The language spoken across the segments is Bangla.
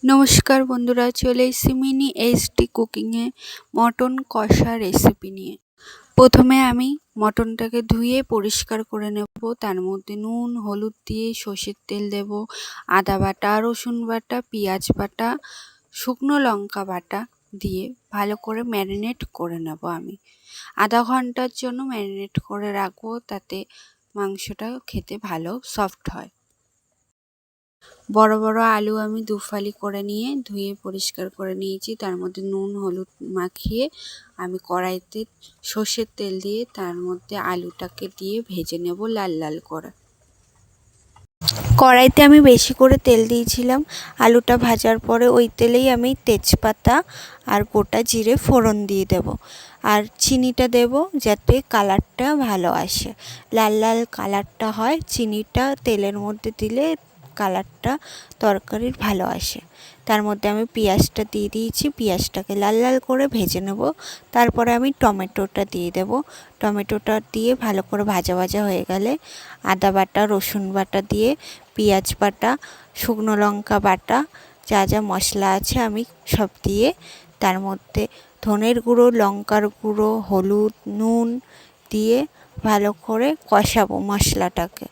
নমস্কার বন্ধুরা, চলে এসেছি মিনি এইচডি কুকিংয়ে মটন কষা রেসিপি নিয়ে। প্রথমে আমি মটনটাকে ধুয়ে পরিষ্কার করে নেব। তার মধ্যে নুন হলুদ দিয়ে সর্ষের তেল দেব, আদা বাটা, রসুন বাটা, পেঁয়াজ বাটা, শুকনো লঙ্কা বাটা দিয়ে ভালো করে ম্যারিনেট করে নেব। আমি আধা ঘন্টার জন্য ম্যারিনেট করে রাখবো, তাতে মাংসটা খেতে ভালো সফট হয়। বড় বড় আলু আমি দুফালি করে নিয়ে ধুয়ে পরিষ্কার করে নিয়েছি। তার মধ্যে নুন হলুদ মাখিয়ে আমি কড়াইতে সর্ষের তেল দিয়ে তার মধ্যে আলুটাকে দিয়ে ভেজে নেব লাল লাল করে। কড়াইতে আমি বেশি করে তেল দিয়েছিলাম। আলুটা ভাজার পরে ওই তেলেই আমি তেজপাতা আর গোটা জিরে ফোড়ন দিয়ে দেব। আর চিনিটা দেব যাতে কালারটা ভালো আসে, লাল লাল কালারটা হয়। চিনিটা তেলের মধ্যে দিলে কালারটা তরকারির ভালো আসে। তার মধ্যে আমি পেঁয়াজটা দিয়ে দিয়েছি, পেঁয়াজটাকে লাল লাল করে ভেজে নেব। তারপরে আমি টমেটোটা দিয়ে দেব। টমেটোটা দিয়ে ভালো করে ভাজা ভাজা হয়ে গেলে আদা বাটা রসুন বাটা দিয়ে পেঁয়াজ বাটা শুকনো লঙ্কা বাটা যা যা মশলা আছে আমি সব দিয়ে তার মধ্যে ধনের গুঁড়ো লঙ্কার গুঁড়ো হলুদ নুন দিয়ে ভালো করে কষাবো মশলাটাকে।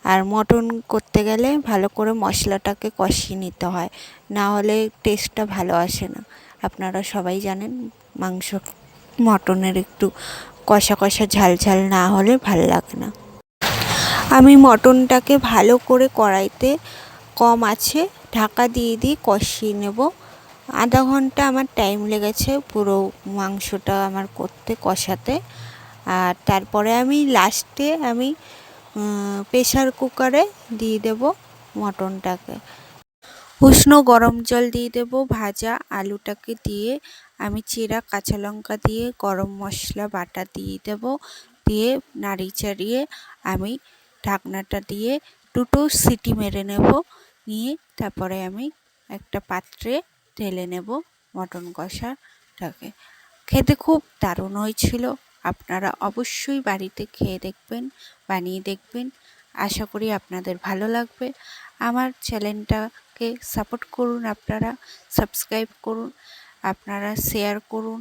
আর মটন করতে গেলে ভালো করে মশলাটাকে কষিয়ে নিতে হয়, না হলে টেস্টটা ভালো আসে না। আপনারা সবাই জানেন মাংস মটনের একটু কষা কষা ঝাল ঝাল না হলে ভালো লাগে না। আমি মটনটাকে ভালো করে কড়াইতে কম আছে ঢাকা দিয়ে কষিয়ে নেব। আধা ঘন্টা আমার টাইম লেগেছে পুরো মাংসটা আমার করতে কষাতে। আর তারপরে আমি লাস্টে আমি প্রেসার কুকারে দিয়ে দেব মটনটাকে। উষ্ণ গরম জল দিয়ে দেব। ভাজা আলুটাকে দিয়ে আমি চিরা কাঁচা লঙ্কা দিয়ে গরম মশলা বাটা দিয়ে দেব। দিয়ে নাড়ি চাড়িয়ে আমি ঢাকনাটা দিয়ে দুটো সিটি মেরে নেব। নিয়ে তারপরে আমি একটা পাত্রে ঢেলে নেব মটন কষাটাকে। খেতে খুব দারুণ হয়েছিল। আপনারা অবশ্যই বাড়িতে খেয়ে দেখবেন, বানিয়ে দেখবেন। আশা করি আপনাদের ভালো লাগবে। আমার চ্যানেলটাকে সাপোর্ট করুন, আপনারা সাবস্ক্রাইব করুন, আপনারা শেয়ার করুন,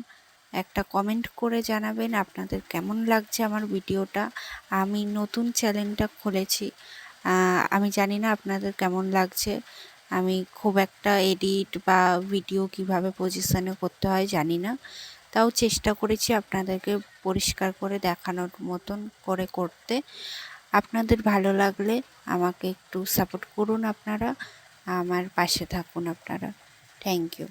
একটা কমেন্ট করে জানাবেন আপনাদের কেমন লাগছে আমার ভিডিওটা। আমি নতুন চ্যানেলটা খুলেছি, আমি জানি না আপনাদের কেমন লাগছে। আমি খুব একটা এডিট বা ভিডিও কিভাবে পজিশনে করতে হয় জানি না, তাও চেষ্টা করেছি আপনাদেরকে পরিষ্কার করে দেখানোর মতন করে করতে। আপনাদের ভালো লাগলে আমাকে একটু সাপোর্ট করুন, আপনারা আমার পাশে থাকুন আপনারা। Thank you.